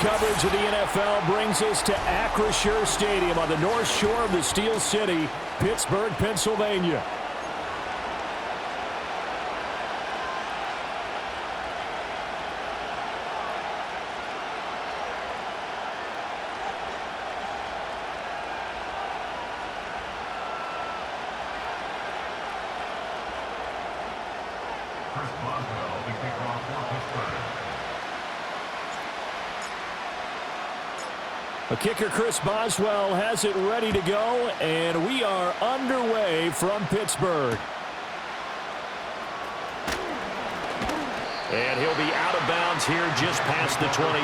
coverage of the NFL brings us to Acrisure Stadium on the north shore of the Steel City, Pittsburgh, Pennsylvania. A kicker, Chris Boswell, has it ready to go, and we are underway from Pittsburgh. And he'll be out of bounds here just past the 20.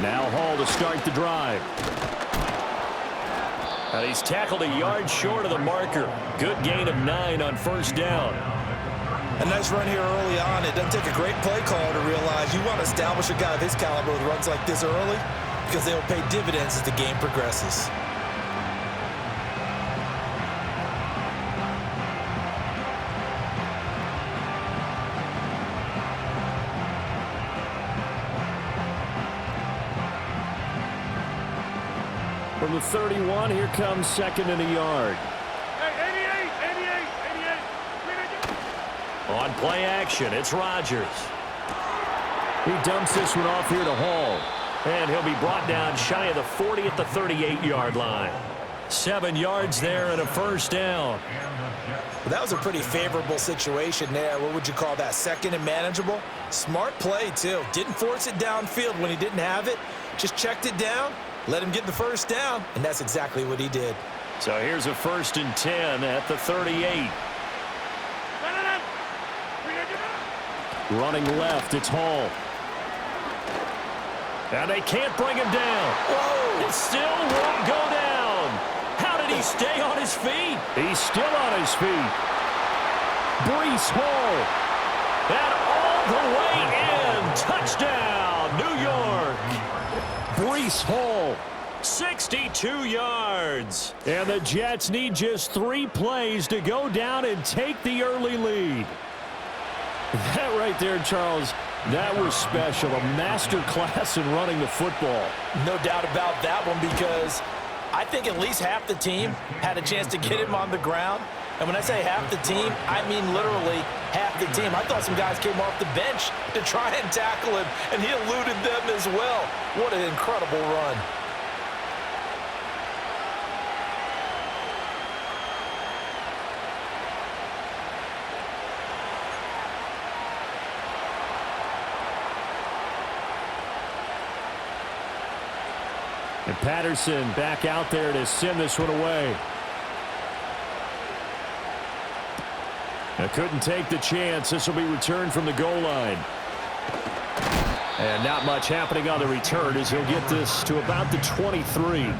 Now Hall to start the drive. And he's tackled a yard short of the marker. Good gain of 9 on first down. A nice run here early on. It doesn't take a great play caller to realize you want to establish a guy of his caliber with runs like this early because they will pay dividends as the game progresses. From the 31, here comes second and a yard. Hey, 88. On play action, it's Rodgers. He dumps this one off here to Hall. And he'll be brought down shy of the 40 at the 38-yard line. 7 yards there and a first down. Well, that was a pretty favorable situation there. What would you call that? Second and manageable? Smart play, too. Didn't force it downfield when he didn't have it. Just checked it down. Let him get the first down, and that's exactly what he did. So here's a 1st and 10 at the 38. Running left, it's Hall. And they can't bring him down. Whoa! It still won't go down. How did he stay on his feet? He's still on his feet. Breece Hall. And all the way in. Touchdown, New York. Breece Hall. 62 yards. And the Jets need just 3 plays to go down and take the early lead. That right there, Charles, that was special. A master class in running the football. No doubt about that one, because I think at least half the team had a chance to get him on the ground. And when I say half the team, I mean literally half the team. I thought some guys came off the bench to try and tackle him, and he eluded them as well. What an incredible run. And Patterson back out there to send this one away. I couldn't take the chance. This will be returned from the goal line. And not much happening on the return as he'll get this to about the 23.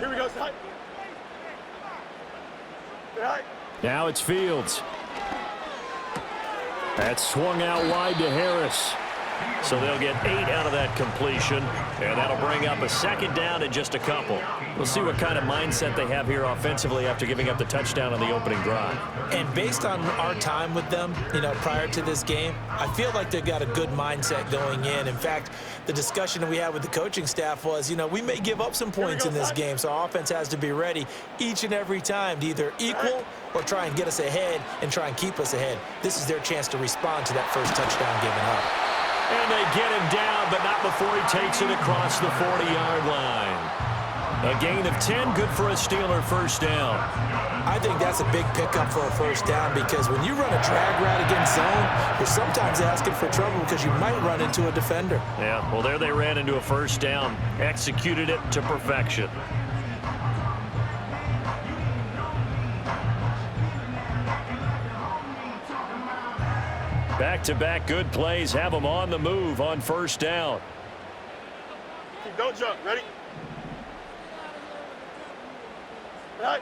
Here we go, Ty. Now it's Fields. That's swung out wide to Harris. So they'll get 8 out of that completion, and that'll bring up a second down in just a couple. We'll see what kind of mindset they have here offensively after giving up the touchdown on the opening drive. And based on our time with them, prior to this game, I feel like they've got a good mindset going in. In fact, the discussion that we had with the coaching staff was, we may give up some points in this game, so our offense has to be ready each and every time to either equal or try and get us ahead and try and keep us ahead. This is their chance to respond to that first touchdown given up. And they get him down, but not before he takes it across the 40-yard line. A gain of 10, good for a Steeler first down. I think that's a big pickup for a first down because when you run a drag route against zone, you're sometimes asking for trouble because you might run into a defender. Yeah, well, there they ran into a first down, executed it to perfection. Back-to-back good plays have them on the move on first down. Don't jump. Ready? Right.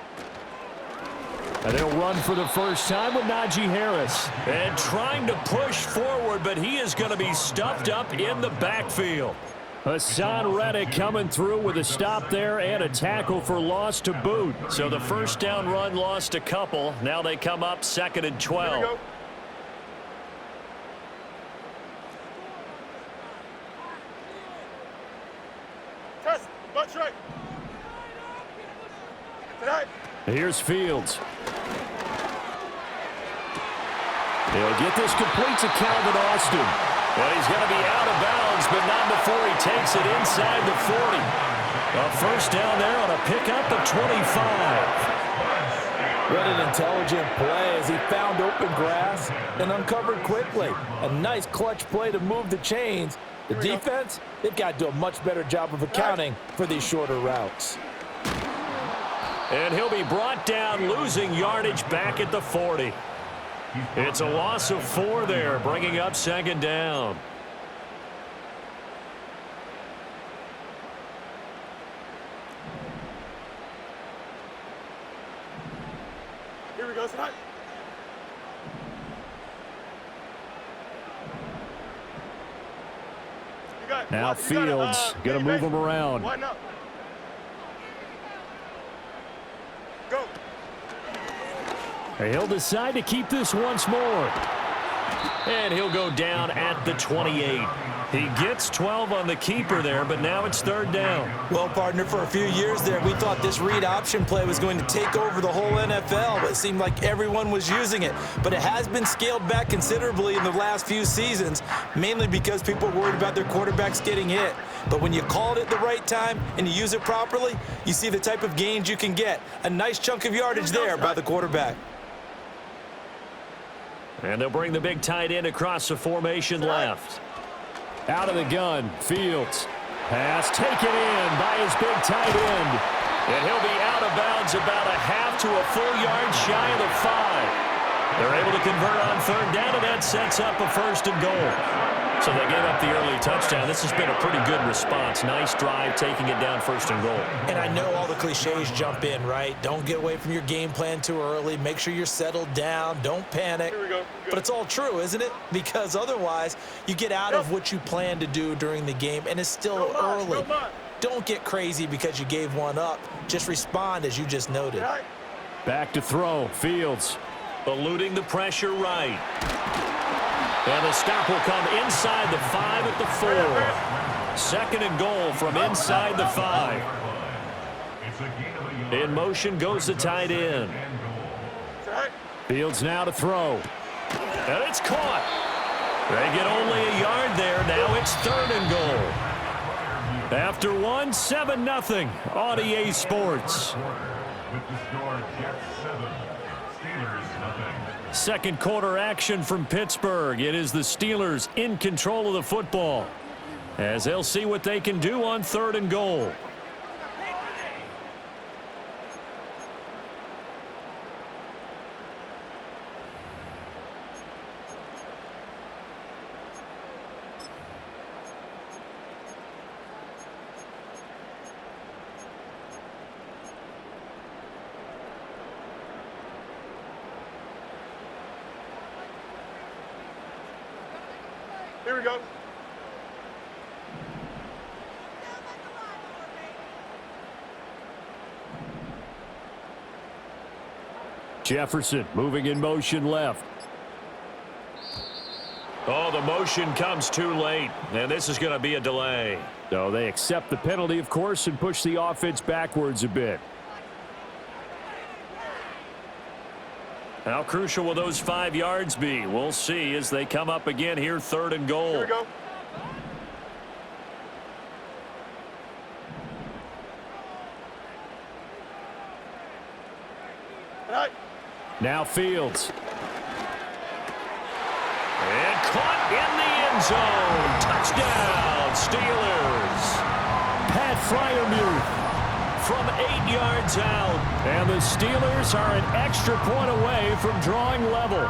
And they'll run for the first time with Najee Harris. And trying to push forward, but he is going to be stuffed up in the backfield. Hassan Reddick coming through with a stop there and a tackle for loss to boot. So the first down run lost a couple. Now they come up 2nd and 12. Test. Bunch right. Tonight. Here's Fields. He'll get this complete to Calvin Austin. Well, he's going to be out of bounds, but not before he takes it inside the 40. A first down there on a pickup of 25. What an intelligent play as he found open grass and uncovered quickly. A nice clutch play to move the chains. The defense, they've got to do a much better job of accounting for these shorter routes. And he'll be brought down, losing yardage back at the 40. It's a loss of 4 there, bringing up 2nd down. Here we go, tonight. Now Fields going to move him around. Line up. Go. He'll decide to keep this once more. And he'll go down at the 28. He gets 12 on the keeper there, but now it's 3rd down. Well, partner, for a few years there, we thought this read option play was going to take over the whole NFL. It seemed like everyone was using it, but it has been scaled back considerably in the last few seasons, mainly because people are worried about their quarterbacks getting hit. But when you call it at the right time and you use it properly, you see the type of gains you can get. A nice chunk of yardage there by the quarterback. And they'll bring the big tight end across the formation left. Out of the gun, Fields. Pass taken in by his big tight end. And he'll be out of bounds about a half to a full yard shy of the 5. They're able to convert on 3rd down, and that sets up a 1st and goal. So they gave up the early touchdown. This has been a pretty good response. Nice drive, taking it down 1st and goal. And I know all the cliches jump in, right? Don't get away from your game plan too early. Make sure you're settled down. Don't panic. Here we go. But it's all true, isn't it? Because otherwise, you get out of what you plan to do during the game, and it's still early. Don't get crazy because you gave one up. Just respond as you just noted. Back to throw, Fields. Eluding the pressure right. And the stop will come inside the 5 at the 4. 2nd and goal from inside the 5. In motion goes the tight end. Fields now to throw. And it's caught. They get only a yard there. Now it's 3rd and goal. After one, 7-0 on EA Sports. With the score, Jets 7, Steelers 0. Second quarter action from Pittsburgh. It is the Steelers in control of the football, as they'll see what they can do on 3rd and goal. Here we go. Jefferson moving in motion left. Oh, the motion comes too late, and this is going to be a delay. So they accept the penalty, of course, and push the offense backwards a bit. How crucial will those 5 yards be? We'll see as they come up again here, 3rd and goal. Here we go. Now Fields. And caught in the end zone. Touchdown, Steelers. Pat Freiermuth from 8 yards out. And the Steelers are an extra point away from drawing level.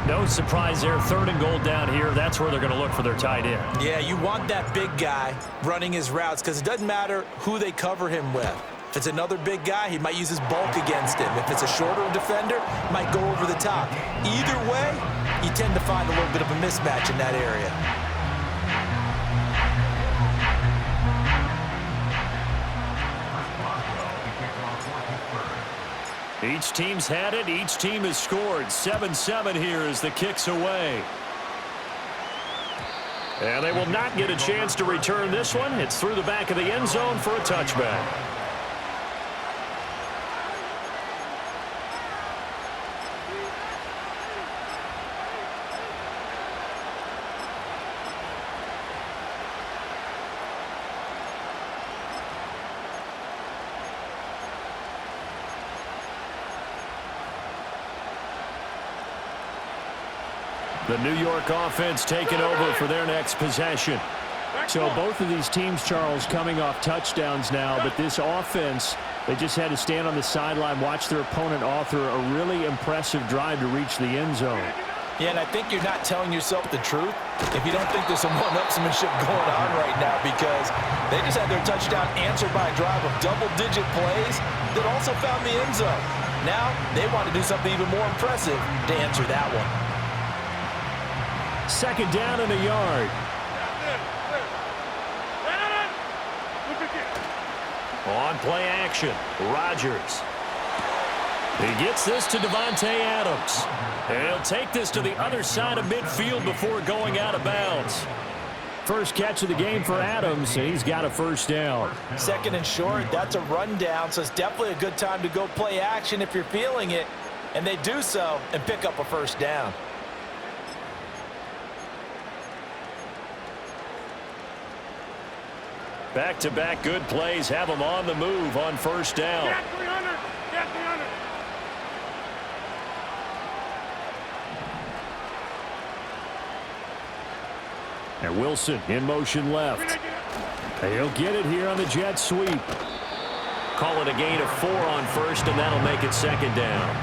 No surprise there, 3rd and goal down here. That's where they're going to look for their tight end. Yeah, you want that big guy running his routes because it doesn't matter who they cover him with. If it's another big guy, he might use his bulk against him. If it's a shorter defender, might go over the top. Either way, you tend to find a little bit of a mismatch in that area. Each team's had it. Each team has scored. 7-7 here as the kick's away. And they will not get a chance to return this one. It's through the back of the end zone for a touchback. The New York offense taking over for their next possession. So both of these teams, Charles, coming off touchdowns now, but this offense, they just had to stand on the sideline, watch their opponent author a really impressive drive to reach the end zone. Yeah, and I think you're not telling yourself the truth if you don't think there's some one-upsmanship going on right now, because they just had their touchdown answered by a drive of double-digit plays that also found the end zone. Now they want to do something even more impressive to answer that one. Second down and a yard. On play action, Rodgers. He gets this to Davante Adams. And he'll take this to the other side of midfield before going out of bounds. First catch of the game for Adams, and he's got a first down. Second and short, that's a rundown, so it's definitely a good time to go play action if you're feeling it. And they do so and pick up a first down. Back-to-back good plays have them on the move on first down. Get 300. Get 300. And Wilson in motion left. He'll get it here on the jet sweep. Call it a gain of 4 on first, and that'll make it second down.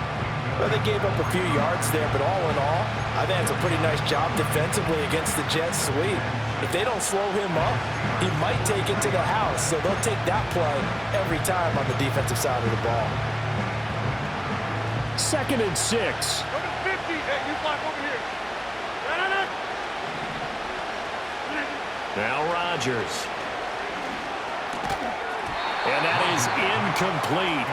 Well, they gave up a few yards there, but all in all, I think it's a pretty nice job defensively against the jet sweep. If they don't slow him up, he might take it to the house, so they'll take that play every time on the defensive side of the ball. Second and 6. Go to 50. Hey, you block over here. Now Rodgers. And that is incomplete.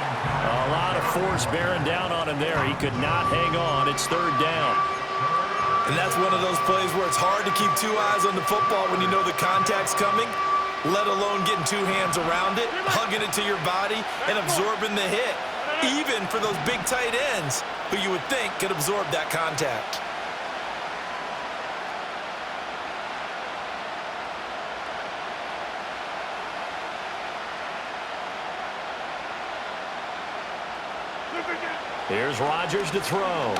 A lot of force bearing down on him there. He could not hang on. It's third down. And that's one of those plays where it's hard to keep 2 eyes on the football when you know the contact's coming, let alone getting 2 hands around it, hugging it to your body, and absorbing the hit, even for those big tight ends who you would think could absorb that contact. Here's Rodgers to throw.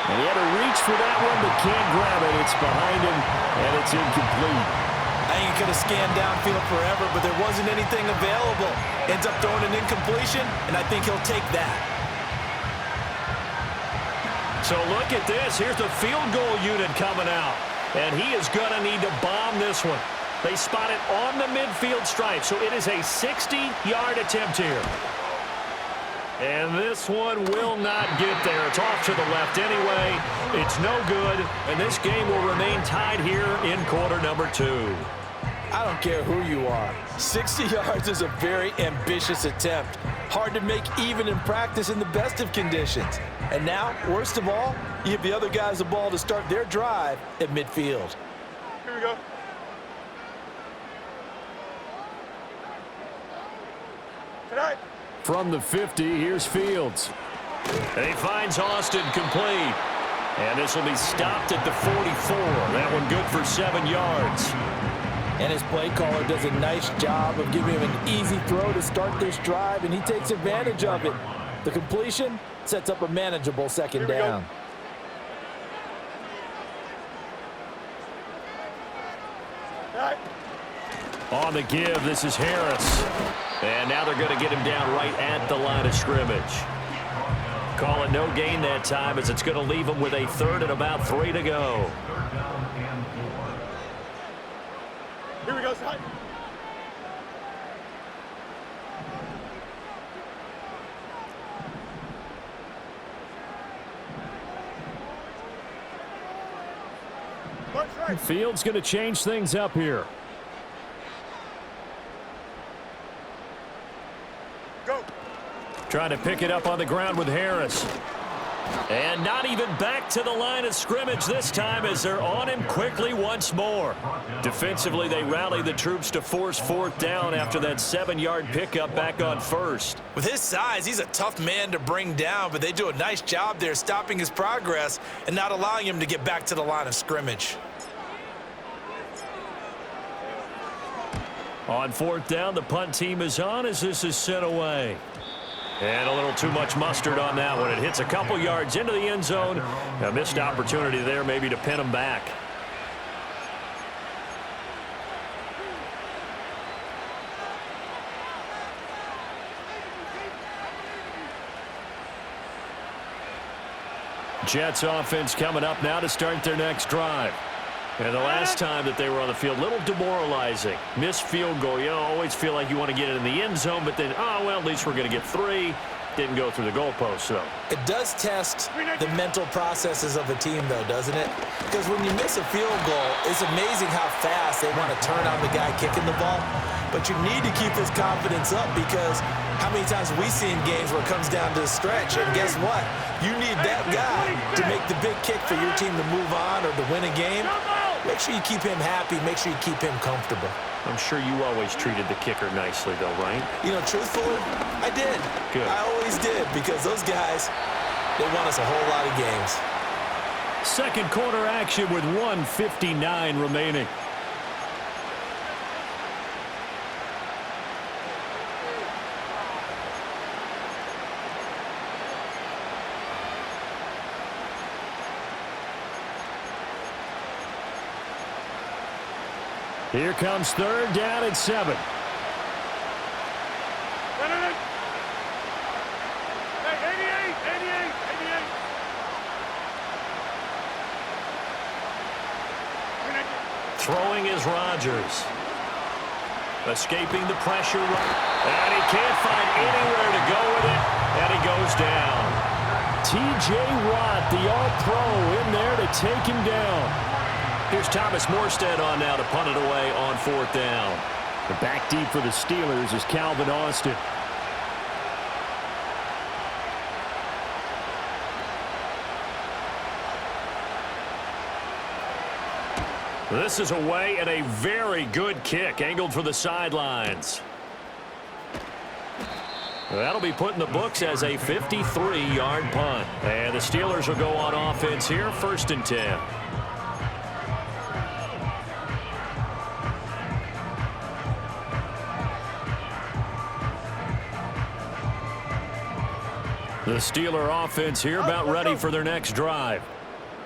And he had to reach for that one, but can't grab it. It's behind him, and it's incomplete. I think he could have scanned downfield forever, but there wasn't anything available. Ends up throwing an incompletion, and I think he'll take that. So look at this. Here's the field goal unit coming out. And he is going to need to bomb this one. They spot it on the midfield stripe, so it is a 60-yard attempt here. And this one will not get there. It's off to the left anyway. It's no good, and this game will remain tied here in quarter number 2. I don't care who you are. 60 yards is a very ambitious attempt. Hard to make even in practice in the best of conditions. And now, worst of all, you give the other guys the ball to start their drive at midfield. Here we go. Tonight. From the 50, here's Fields. And he finds Austin complete. And this will be stopped at the 44. That one good for 7 yards. And his play caller does a nice job of giving him an easy throw to start this drive, and he takes advantage of it. The completion sets up a manageable second down. On the give, this is Harris. And now they're going to get him down right at the line of scrimmage. Call it no gain that time, as it's going to leave him with a 3rd and about 3 to go. Here we go, son. Fields going to change things up here. Go. Trying to pick it up on the ground with Harris. And not even back to the line of scrimmage this time, as they're on him quickly once more. Defensively, they rally the troops to force 4th down after that 7-yard pickup back on 1st. With his size, he's a tough man to bring down, but they do a nice job there stopping his progress and not allowing him to get back to the line of scrimmage. On 4th down, the punt team is on as this is sent away. And a little too much mustard on that one. It hits a couple yards into the end zone. A missed opportunity there maybe to pin him back. Jets offense coming up now to start their next drive. And the last time that they were on the field, a little demoralizing. Missed field goal. You always feel like you want to get it in the end zone, but then, oh, well, at least we're going to get 3. Didn't go through the goalpost, though. It does test the mental processes of a team, though, doesn't it? Because when you miss a field goal, it's amazing how fast they want to turn on the guy kicking the ball. But you need to keep his confidence up, because how many times have we seen games where it comes down to the stretch, and guess what? You need that guy to make the big kick for your team to move on or to win a game. Make sure you keep him happy. Make sure you keep him comfortable. I'm sure you always treated the kicker nicely, though, right? You know, truthfully, I did. Good. I always did, because those guys, they won us a whole lot of games. Second quarter action with 1:59 remaining. Here comes 3rd down and 7. Hey, 88. Throwing is Rodgers. Escaping the pressure. And he can't find anywhere to go with it. And he goes down. T.J. Watt, the All-Pro, in there to take him down. Here's Thomas Morstead on now to punt it away on 4th down. The back deep for the Steelers is Calvin Austin. This is away and a very good kick angled for the sidelines. That'll be put in the books as a 53-yard punt. And the Steelers will go on offense here, 1st and 10. The Steeler offense here about ready for their next drive.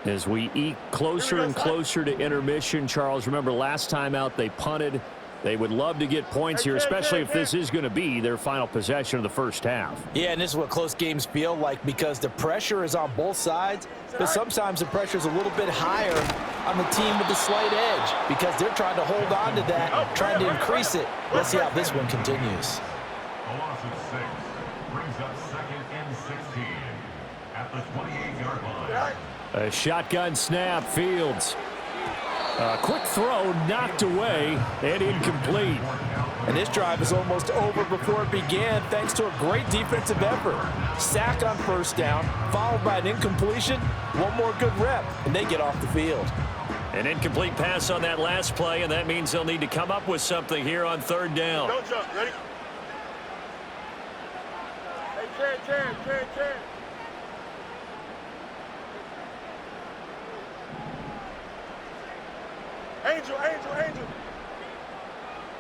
As we eke closer and closer to intermission, Charles, remember last time out they punted. They would love to get points here, especially if this is going to be their final possession of the first half. Yeah, and this is what close games feel like because the pressure is on both sides, but sometimes the pressure is a little bit higher on the team with the slight edge because they're trying to hold on to that, trying to increase it. Let's see how this one continues. A loss of 6 brings up 2nd and 16 at the 28-yard line. A shotgun snap, Fields. A quick throw knocked away and incomplete. And this drive is almost over before it began thanks to a great defensive effort. Sack on first down, followed by an incompletion. One more good rep, and they get off the field. An incomplete pass on that last play, and that means they'll need to come up with something here on 3rd down. Don't jump. Ready? Hey, Ken. Angel.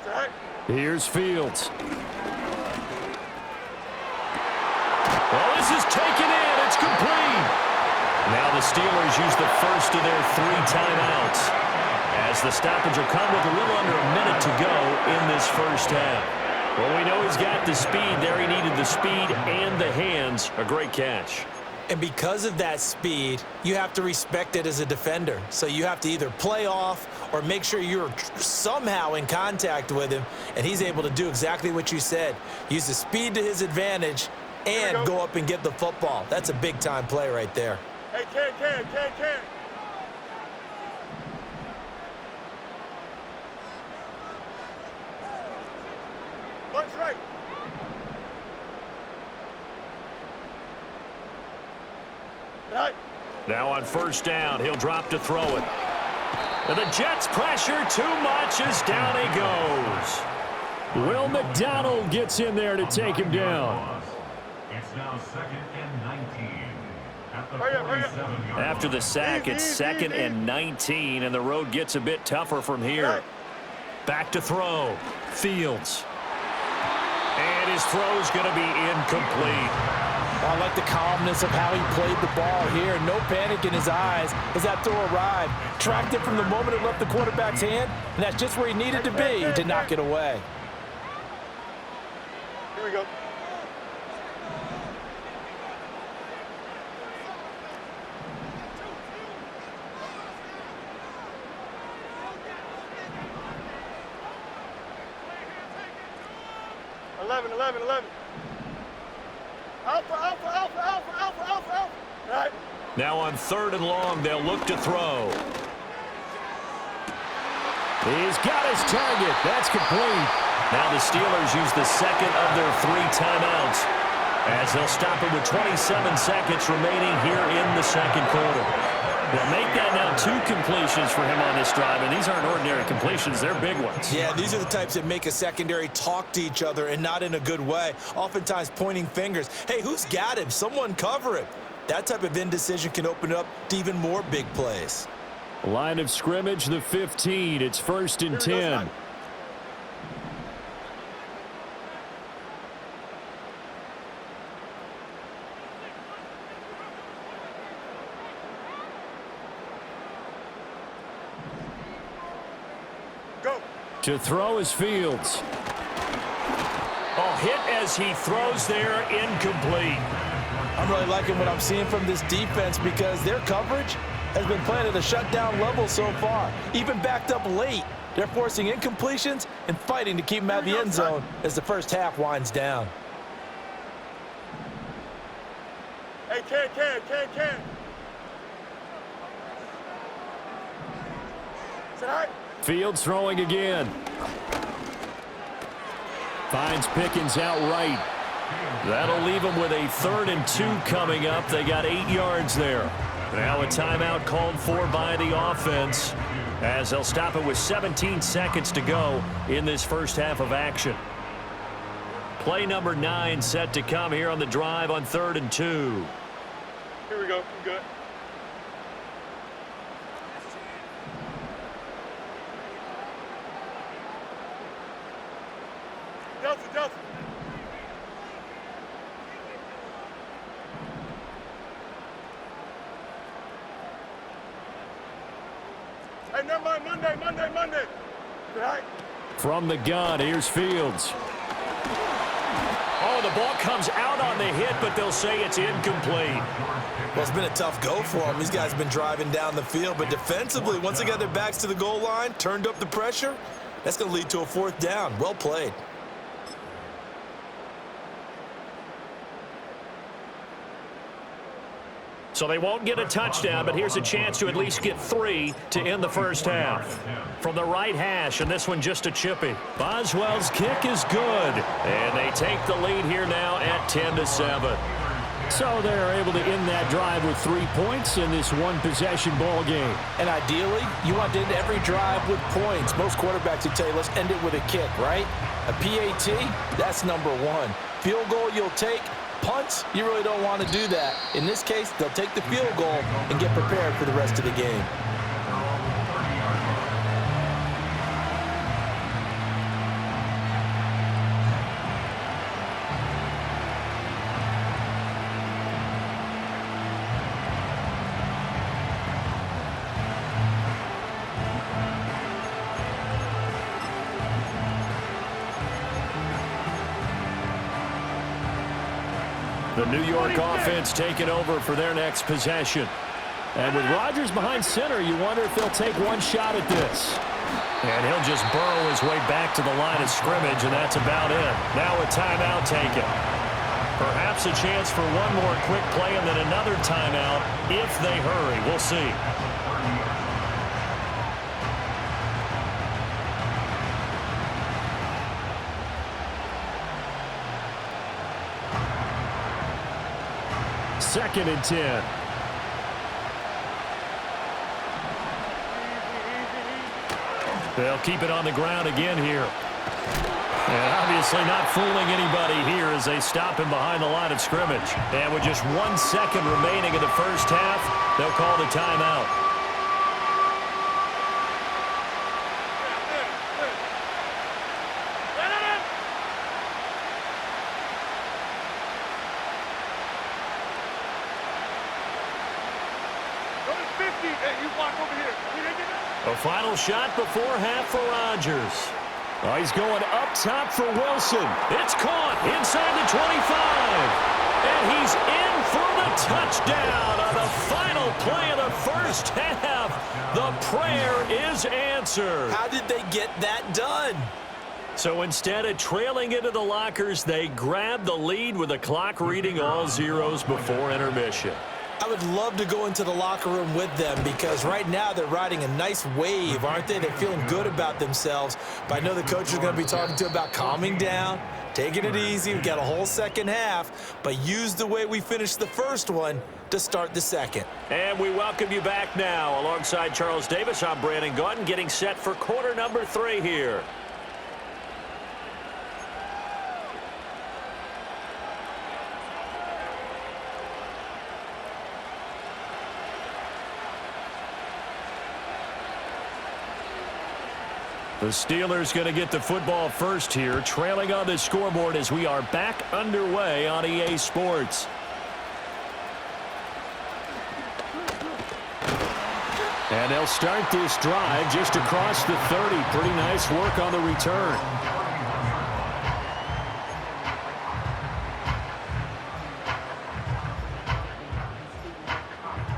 Zach. Here's Fields. Well, this is taken in. It's complete. Now the Steelers use the first of their 3 timeouts as the stoppage will come with a little under a minute to go in this first half. Well, we know he's got the speed there. He needed the speed and the hands. A great catch. And because of that speed, you have to respect it as a defender. So you have to either play off or make sure you're somehow in contact with him, and he's able to do exactly what you said. Use the speed to his advantage and go up and get the football. That's a big-time play right there. Hey, Ken. One's right. Right. Now on first down, he'll drop to throw it. And the Jets pressure too much as down he goes. Will McDonald gets in there to take him down. It's now 2nd and 19 at the Hurry up. 47-yard After the sack, it's 2nd and 19, and the road gets a bit tougher from here. Back to throw. Fields. And his throw's going to be incomplete. I like the calmness of how he played the ball here. No panic in his eyes as that throw arrived. Tracked it from the moment it left the quarterback's hand, and that's just where he needed to be to knock it away. Here we go. Eleven. Alpha. Right. Now on 3rd and long, they'll look to throw. He's got his target. That's complete. Now the Steelers use the 2nd of their 3 timeouts as they'll stop it with 27 seconds remaining here in the 2nd quarter. Well, make that now 2 completions for him on this drive, and these aren't ordinary completions. They're big ones. Yeah, these are the types that make a secondary talk to each other and not in a good way, oftentimes pointing fingers. Hey, who's got him? Someone cover him. That type of indecision can open up to even more big plays. Line of scrimmage, the 15. It's 1st and 10. To throw is Fields. Oh, hit as he throws there, incomplete. I'm really liking what I'm seeing from this defense because their coverage has been playing at a shutdown level so far. Even backed up late, they're forcing incompletions and fighting to keep them out of the end zone as the first half winds down. Hey, Ken. Is that all right? Fields throwing again. Finds Pickens outright. That'll leave them with a 3rd and 2 coming up. They got 8 yards there. Now a timeout called for by the offense as they'll stop it with 17 seconds to go in this first half of action. Play number 9 set to come here on the drive on 3rd and 2. Here we go. I'm good. Delta. never mind. Monday. All right. From the gun, here's Fields. Oh, the ball comes out on the hit, but they'll say it's incomplete. Well, it's been a tough go for them. These guys have been driving down the field, but defensively, once they got their backs to the goal line, turned up the pressure, that's going to lead to a fourth down. Well played. So they won't get a touchdown, but here's a chance to at least get 3 to end the first half. From the right hash, and this one just a chippy. Boswell's kick is good. And they take the lead here now at 10-7. So they're able to end that drive with 3 points in this one-possession ball game. And ideally, you want to end every drive with points. Most quarterbacks would tell you, let's end it with a kick, right? A PAT, that's number 1. Field goal you'll take. Punts, you really don't want to do that. In this case, they'll take the field goal and get prepared for the rest of the game. The New York offense taking over for their next possession. And with Rodgers behind center, you wonder if they'll take one shot at this. And he'll just burrow his way back to the line of scrimmage, and that's about it. Now a timeout taken. Perhaps a chance for one more quick play and then another timeout if they hurry. We'll see. Second and 10. They'll keep it on the ground again here. And obviously not fooling anybody here as they stop him behind the line of scrimmage. And with just 1 second remaining in the first half, they'll call the timeout. A final shot before half for Rodgers. Oh, he's going up top for Wilson. It's caught inside the 25. And he's in for the touchdown on the final play of the first half. The prayer is answered. How did they get that done? So instead of trailing into the lockers, they grabbed the lead with the clock reading all zeros before intermission. I would love to go into the locker room with them because right now they're riding a nice wave, aren't they? They're feeling good about themselves. But I know the coach is going to be talking to about calming down, taking it easy. We've got a whole second half, but use the way we finished the first one to start the second. And we welcome you back now. Alongside Charles Davis, I'm Brandon Gaudin, getting set for quarter number 3 here. The Steelers going to get the football first here, trailing on the scoreboard as we are back underway on EA Sports. And they'll start this drive just across the 30. Pretty nice work on the return.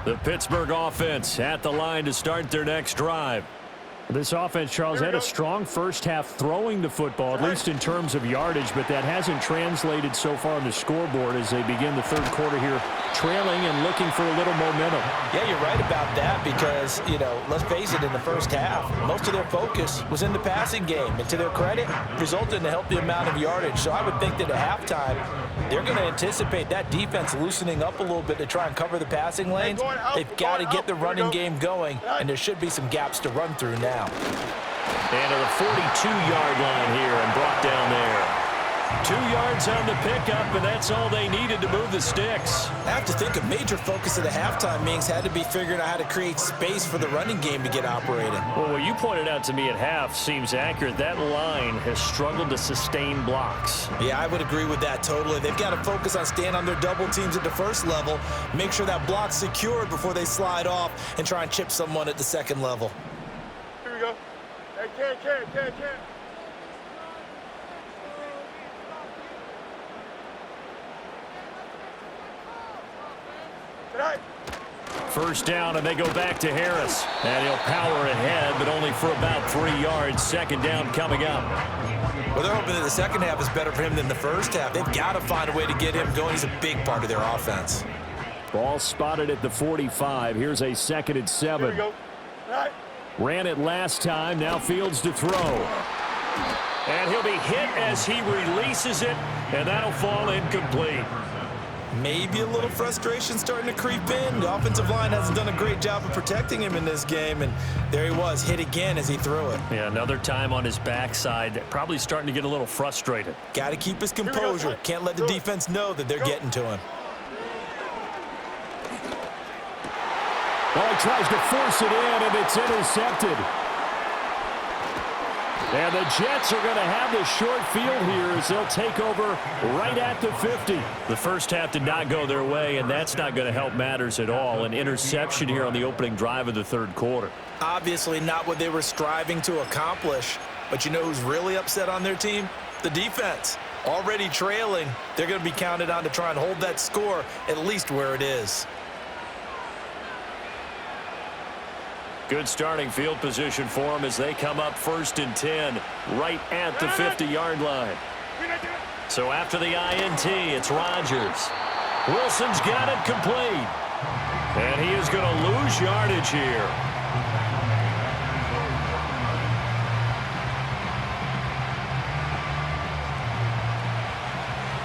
The Pittsburgh offense at the line to start their next drive. This offense, Charles, had a strong first half throwing the football, at least in terms of yardage, but that hasn't translated so far on the scoreboard as they begin the third quarter here, trailing and looking for a little momentum. Yeah, you're right about that because, you know, let's face it, in the first half, most of their focus was in the passing game. And to their credit, resulted in a healthy amount of yardage. So I would think that at halftime, they're going to anticipate that defense loosening up a little bit to try and cover the passing lanes. They've got to get the running game going, and there should be some gaps to run through now. And to the 42-yard line here and brought down there. 2 yards on the pickup, and that's all they needed to move the sticks. I have to think a major focus of the halftime meetings had to be figuring out how to create space for the running game to get operating. Well, what you pointed out to me at half seems accurate. That line has struggled to sustain blocks. Yeah, I would agree with that totally. They've got to focus on staying on their double teams at the first level, make sure that block's secure before they slide off and try and chip someone at the second level. Can't. Tonight. First down, and they go back to Harris. And he'll power ahead, but only for about 3 yards. Second down coming up. Well, they're hoping that the second half is better for him than the first half. They've got to find a way to get him going. He's a big part of their offense. Ball spotted at the 45. Here's a 2nd and 7. Here we go. Tonight. Ran it last time. Now Fields to throw. And he'll be hit as he releases it, and that'll fall incomplete. Maybe a little frustration starting to creep in. The offensive line hasn't done a great job of protecting him in this game, and there he was, hit again as he threw it. Yeah, another time on his backside, probably starting to get a little frustrated. Got to keep his composure. Can't let the defense know that they're getting to him. Well, he tries to force it in, and it's intercepted. And the Jets are going to have the short field here as they'll take over right at the 50. The first half did not go their way, and that's not going to help matters at all. An interception here on the opening drive of the third quarter. Obviously not what they were striving to accomplish. But you know who's really upset on their team? The defense. Already trailing, they're going to be counted on to try and hold that score at least where it is. Good starting field position for them as they come up 1st and 10 right at the 50-yard line. So after the INT, it's Rodgers. Wilson's got it complete. And he is going to lose yardage here.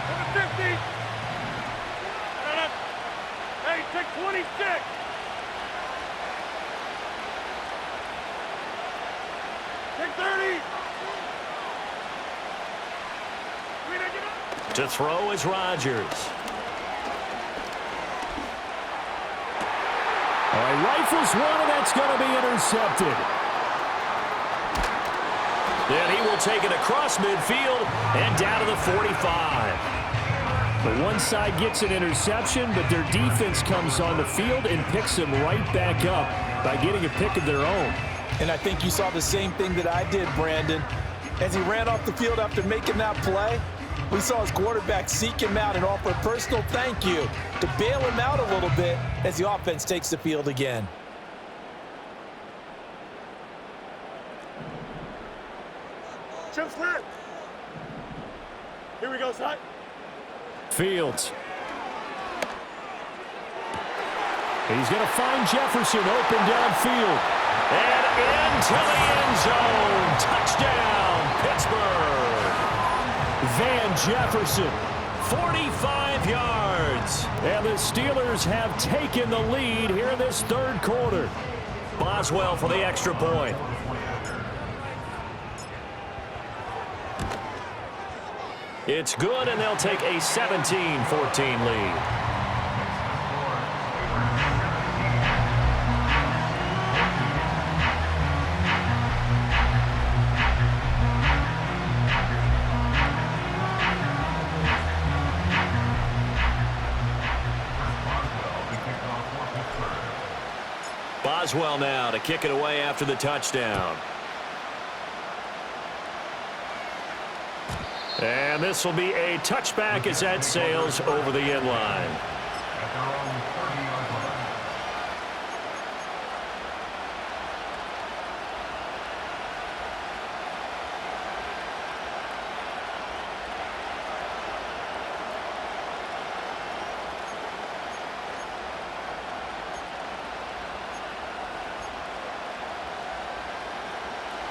Number 50. Hey, take 26. Take 30. To throw is Rodgers. All right, rifles one, and that's going to be intercepted. Then he will take it across midfield and down to the 45. The one side gets an interception, but their defense comes on the field and picks them right back up by getting a pick of their own. And I think you saw the same thing that I did, Brandon. As he ran off the field after making that play, we saw his quarterback seek him out and offer a personal thank you to bail him out a little bit as the offense takes the field again. Chip split. Here we go, son. Fields. He's going to find Jefferson open downfield. And into the end zone. Touchdown, Pittsburgh. Van Jefferson, 45 yards. And the Steelers have taken the lead here in this third quarter. Boswell for the extra point. It's good, and they'll take a 17-14 lead. Boswell now to kick it away after the touchdown. And this will be a touchback as that sails over the end line. At their own 30-yard line.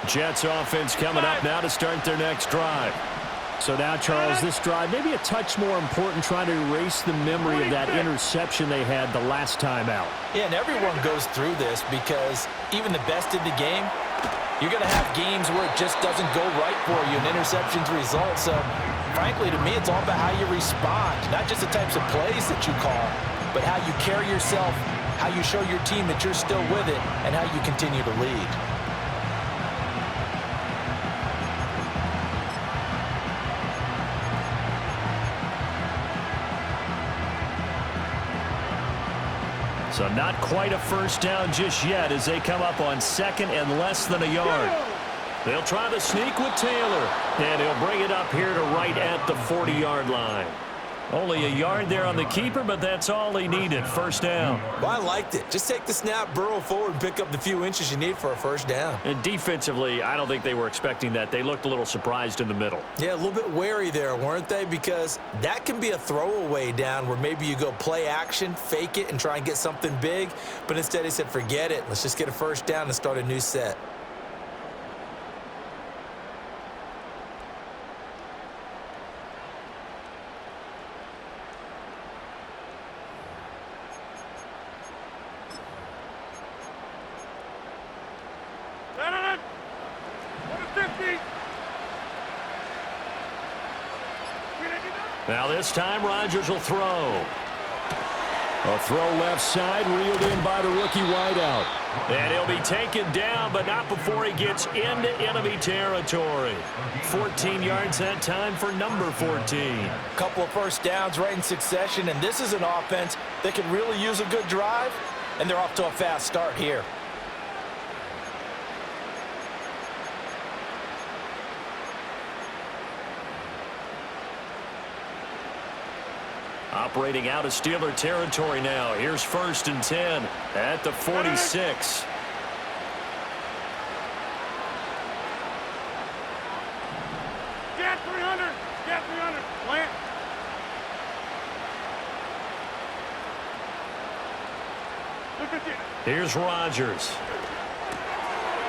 Jets offense coming up now to start their next drive. So now, Charles, this drive maybe a touch more important, trying to erase the memory of that interception they had the last time out. Yeah, and everyone goes through this because even the best in the game, you're going to have games where it just doesn't go right for you and interceptions result. So, frankly, to me, it's all about how you respond, not just the types of plays that you call, but how you carry yourself, how you show your team that you're still with it, and how you continue to lead. So not quite a first down just yet as they come up on second and less than a yard. They'll try the sneak with Taylor, and he'll bring it up here to right at the 40-yard line. Only a yard there on the keeper, but that's all he needed. First down. Well, I liked it. Just take the snap, burrow forward, and pick up the few inches you need for a first down. And defensively, I don't think they were expecting that. They looked a little surprised in the middle. Yeah, a little bit wary there, weren't they? Because that can be a throwaway down where maybe you go play action, fake it, and try and get something big. But instead, he said, forget it. Let's just get a first down and start a new set. Now this time, Rodgers will throw. A throw left side, reeled in by the rookie wideout. And he'll be taken down, but not before he gets into enemy territory. 14 yards that time for number 14. Couple of first downs right in succession, and this is an offense that can really use a good drive, and they're off to a fast start here. Operating out of Steeler territory now. Here's 1st and 10 at the 46. Get 300. Get 300. Plant. Here's Rodgers.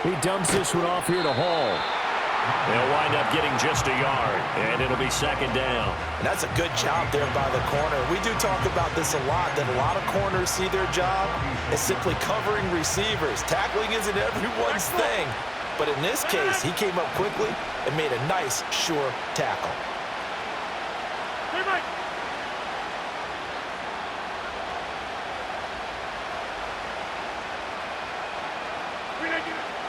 He dumps this one off here to Hall. They'll wind up getting just a yard, and it'll be 2nd down. And that's a good job there by the corner. We do talk about this a lot, that a lot of corners see their job as simply covering receivers. Tackling isn't everyone's thing. But in this case, he came up quickly and made a nice, sure tackle.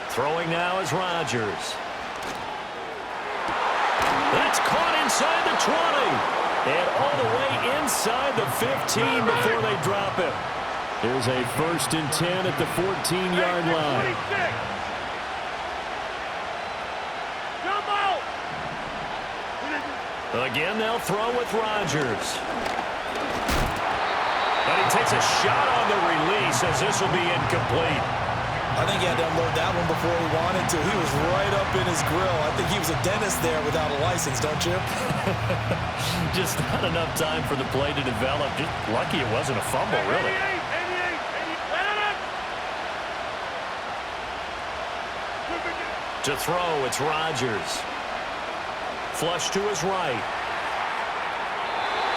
Throwing now is Rodgers. That's caught inside the 20. And all the way inside the 15 before they drop it. Here's a 1st and 10 at the 14-yard line. Again, they'll throw with Rodgers. And he takes a shot on the release as this will be incomplete. I think he had to unload that one before he wanted to. He was right up in his grill. I think he was a dentist there without a license, don't you? Just not enough time for the play to develop. Just lucky it wasn't a fumble, really. To throw, it's Rodgers. Flush to his right.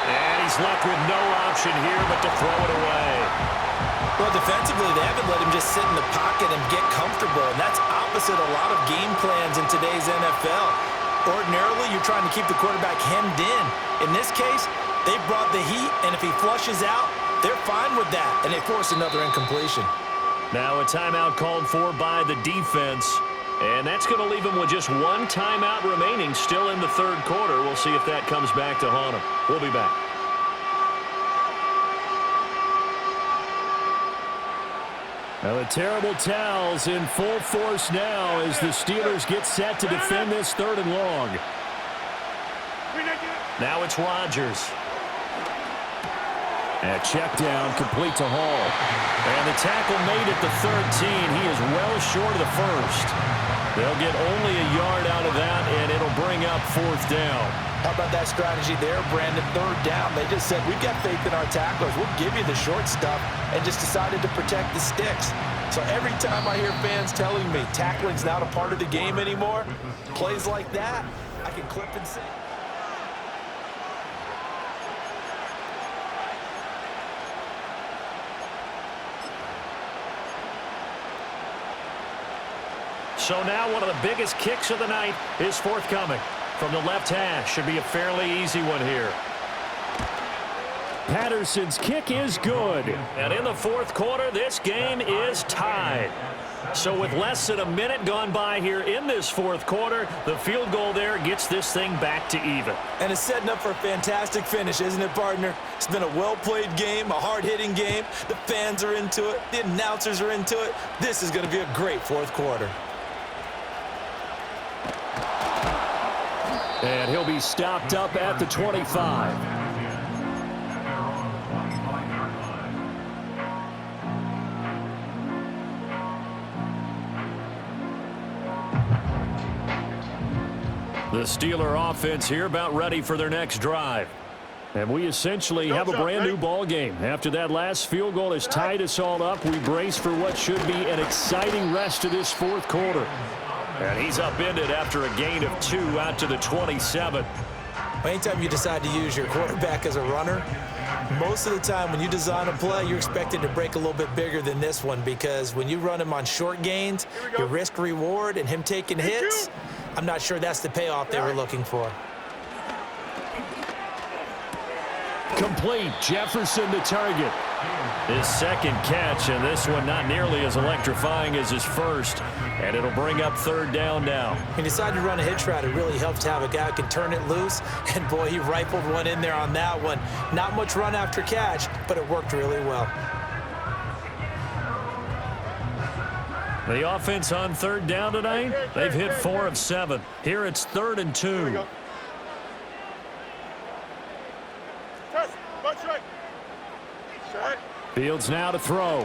And he's left with no option here but to throw it away. Well, defensively, they haven't let him just sit in the pocket and get comfortable, and that's opposite a lot of game plans in today's NFL. Ordinarily, you're trying to keep the quarterback hemmed in. In this case, they brought the heat, and if he flushes out, they're fine with that, and they force another incompletion. Now a timeout called for by the defense, and that's going to leave him with just one timeout remaining still in the 3rd quarter. We'll see if that comes back to haunt him. We'll be back. Now the terrible towels in full force now as the Steelers get set to defend this 3rd and long. Now it's Rodgers. And a check down complete to Hall. And the tackle made at the 13. He is well short of the 1st. They'll get only a yard out of that, and it'll bring up 4th down. How about that strategy there, Brandon? 3rd down. They just said, we've got faith in our tacklers. We'll give you the short stuff, and just decided to protect the sticks. So every time I hear fans telling me tackling's not a part of the game anymore, plays like that, I can clip and say. So now one of the biggest kicks of the night is forthcoming. From the left hash, should be a fairly easy one here. Patterson's kick is good. And in the 4th quarter, this game is tied. So with less than a minute gone by here in this 4th quarter, the field goal there gets this thing back to even. And it's setting up for a fantastic finish, isn't it, partner? It's been a well-played game, a hard-hitting game. The fans are into it. The announcers are into it. This is going to be a great 4th quarter. And he'll be stopped up at the 25. The Steeler offense here about ready for their next drive. And we essentially have a brand new ball game. After that last field goal has tied us all up, we brace for what should be an exciting rest of this fourth quarter. And he's upended after a gain of 2 out to the 27. Anytime you decide to use your quarterback as a runner, most of the time when you design a play, you're expected to break a little bit bigger than this one, because when you run him on short gains, your risk reward and him taking hits, I'm not sure that's the payoff they were looking for. Complete. Jefferson the target. His second catch, and this one not nearly as electrifying as his first. And it'll bring up third down now. He decided to run a hitch route. It really helps to have a guy who can turn it loose. And, boy, he rifled one in there on that one. Not much run after catch, but it worked really well. The offense on third down tonight, they've hit 4 of 7. Here it's 3rd and 2. Fields now to throw.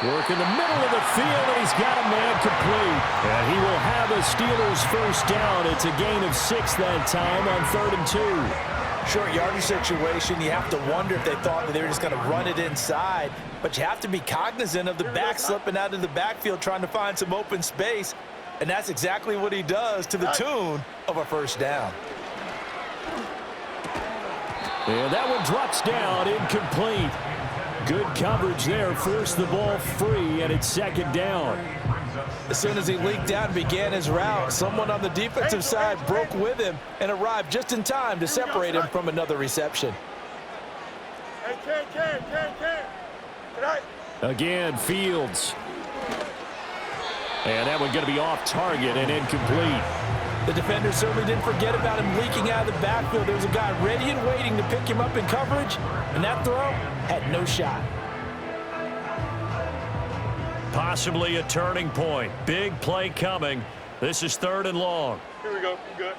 Work in the middle of the field, and he's got a man complete. And he will have a Steelers first down. It's a gain of 6 that time on 3rd and 2. Short yardage situation, you have to wonder if they thought that they were just going to run it inside. But you have to be cognizant of the back slipping out of the backfield trying to find some open space. And that's exactly what he does, to the tune of a first down. And that one drops down, incomplete. Good coverage there, forced the ball free, and it's 2nd down. As soon as he leaked out and began his route, someone on the defensive side broke with him and arrived just in time to separate him from another reception. Again, Fields. And that one going to be off target and incomplete. The defender certainly didn't forget about him leaking out of the backfield. There was a guy ready and waiting to pick him up in coverage, and that throw had no shot. Possibly a turning point. Big play coming. This is 3rd and long. Here we go. Good.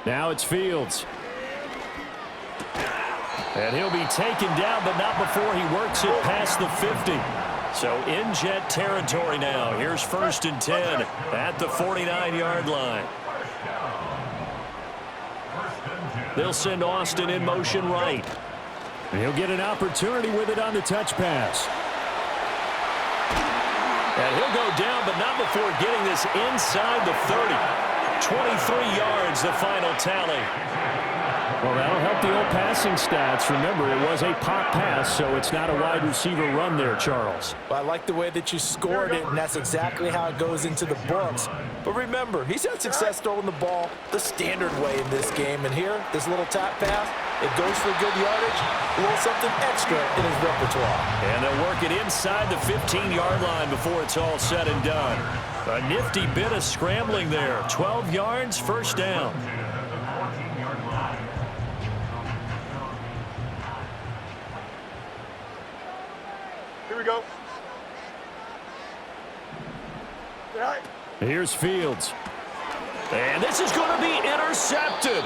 Now it's Fields. And he'll be taken down, but not before he works it past the 50. So in jet territory now. Here's 1st and 10 at the 49-yard line. They'll send Austin in motion right. And he'll get an opportunity with it on the touch pass. And he'll go down, but not before getting this inside the 30. 23 yards, the final tally. Well, that'll help the old passing stats. Remember, it was a pop pass, so it's not a wide receiver run there, Charles. Well, I like the way that you scored it, and that's exactly how it goes into the books. But remember, he's had success throwing the ball the standard way in this game. And here, this little top pass, it goes for good yardage, a little something extra in his repertoire. And they'll work it inside the 15-yard line before it's all said and done. A nifty bit of scrambling there. 12 yards, first down. Here we go. Here's Fields. And this is going to be intercepted.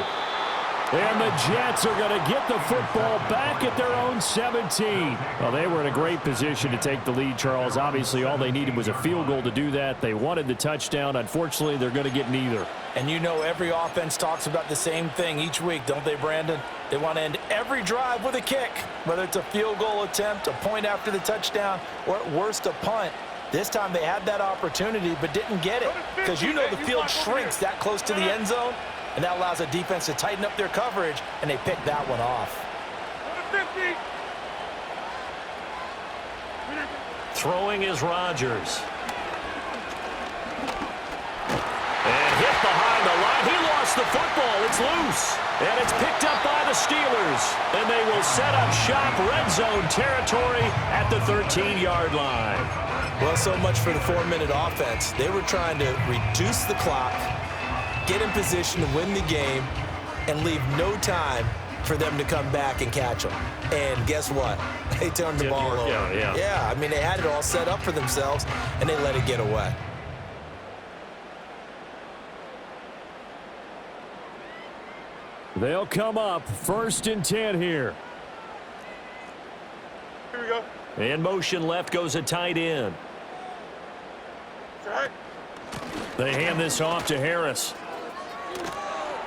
And the Jets are going to get the football back at their own 17. Well, they were in a great position to take the lead, Charles. Obviously, all they needed was a field goal to do that. They wanted the touchdown. Unfortunately, they're going to get neither. And you know every offense talks about the same thing each week, don't they, Brandon? They want to end every drive with a kick, whether it's a field goal attempt, a point after the touchdown, or at worst, a punt. This time they had that opportunity but didn't get it, because you know the field shrinks that close to the end zone. And that allows a defense to tighten up their coverage, and they pick that one off. Throwing is Rodgers. And hit behind the line. He lost the football. It's loose. And it's picked up by the Steelers. And they will set up shop red zone territory at the 13-yard line. Well, so much for the 4-minute offense. They were trying to reduce the clock, get in position to win the game, and leave no time for them to come back and catch them. And guess what? They turned the ball over. Yeah, I mean, they had it all set up for themselves, and they let it get away. They'll come up 1st and 10 here. Here we go. In motion left goes a tight end. Right. They hand this off to Harris.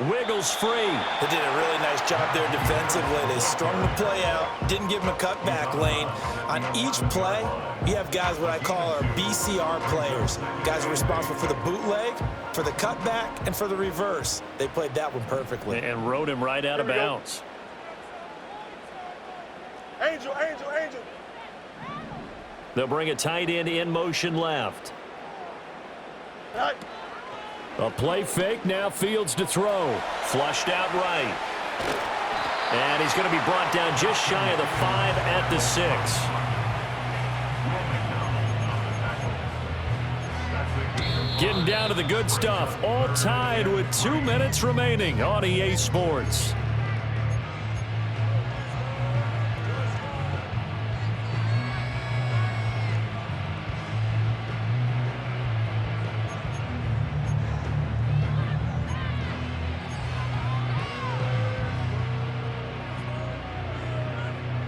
Wiggles free. They did a really nice job there defensively. They strung the play out, didn't give him a cutback lane. On each play, you have guys what I call our BCR players. Guys are responsible for the bootleg, for the cutback, and for the reverse. They played that one perfectly. And rode him right out of bounds. Angel, Angel, Angel. They'll bring a tight end in motion left. Right. A play fake, now Fields to throw. Flushed out right. And he's going to be brought down just shy of the 5 at the 6. Getting down to the good stuff. All tied with 2 minutes remaining on EA Sports.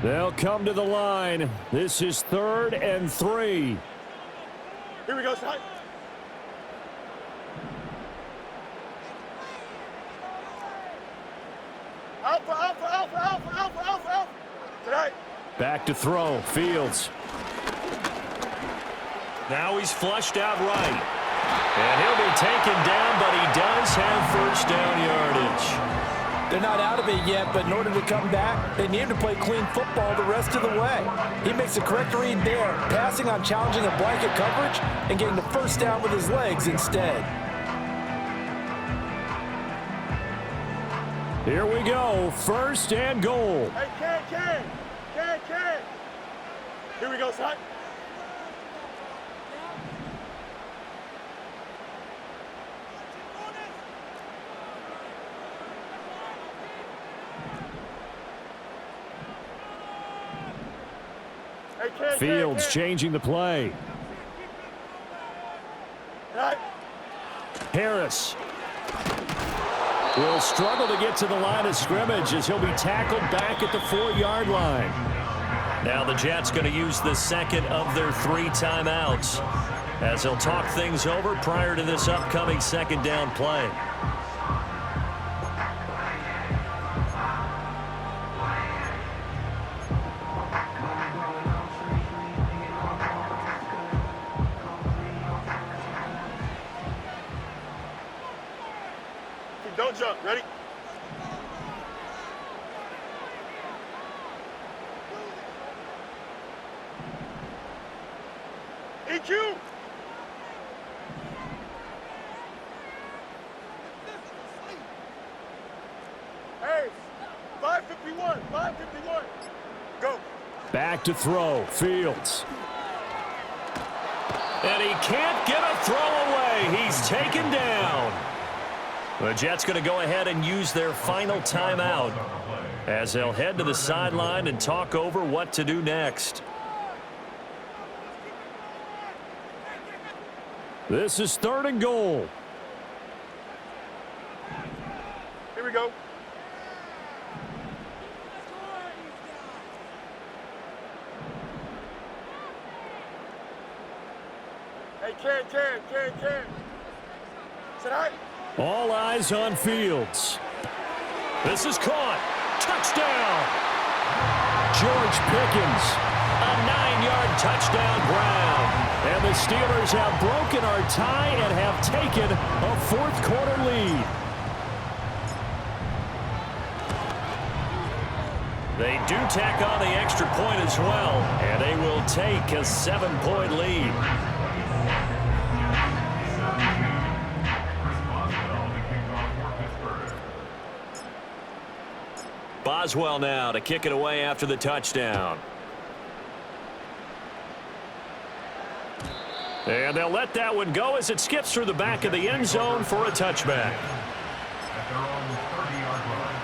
They'll come to the line. This is 3rd and 3. Here we go, Ty. Alpha, alpha, alpha, alpha, alpha, alpha, alpha. Tonight. Back to throw. Fields. Now he's flushed out right. And he'll be taken down, but he does have 1st down yardage. They're not out of it yet, but in order to come back, they need to play clean football the rest of the way. He makes the correct read there, passing on challenging a blanket coverage and getting the 1st down with his legs instead. Here we go. 1st and goal. Hey, Ken. Here we go, Ty. Fields changing the play. Right. Harris will struggle to get to the line of scrimmage as he'll be tackled back at the 4-yard line. Now the Jets going to use the 2nd of their 3 timeouts as they'll talk things over prior to this upcoming 2nd down play. Don't jump. Ready? EQ. Hey, 551. 551. Go. Back to throw. Fields. And he can't get a throw away. He's taken down. The Jets going to go ahead and use their final timeout as they'll head to the sideline and talk over what to do next. This is 3rd and goal. Here we go. Hey, Ken. Sit high. All eyes on Fields. This is caught. Touchdown. George Pickens. A 9-yard touchdown Brown. And the Steelers have broken our tie and have taken a 4th quarter lead. They do tack on the extra point as well, and they will take a 7-point lead. Boswell now to kick it away after the touchdown. And they'll let that one go as it skips through the back of the end zone for a touchback. At their own 30-yard line.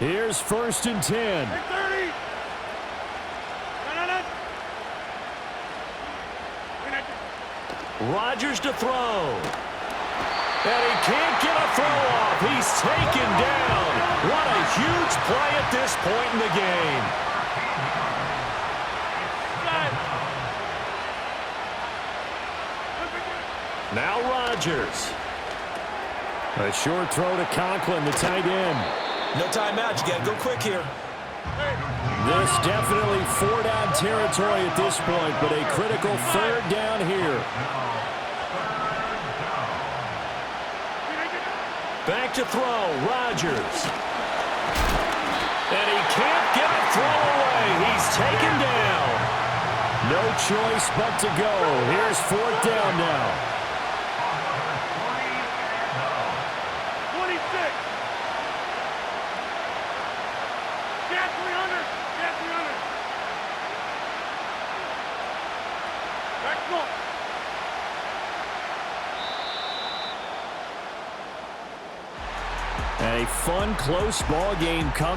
Here's 1st and 10. 30. Rodgers to throw. And he can't get a throw off. He's taken down. What a huge play at this point in the game. Now Rodgers. A short throw to Conklin, the tight end. No timeout. You got to go quick here. This definitely 4-down territory at this point, but a critical 3rd down here. Back to throw, Rodgers. And he can't get a throw away. He's taken down. No choice but to go. Here's 4th down now. 26. Get 300. Get 300. Back go. A fun, close ball game comes.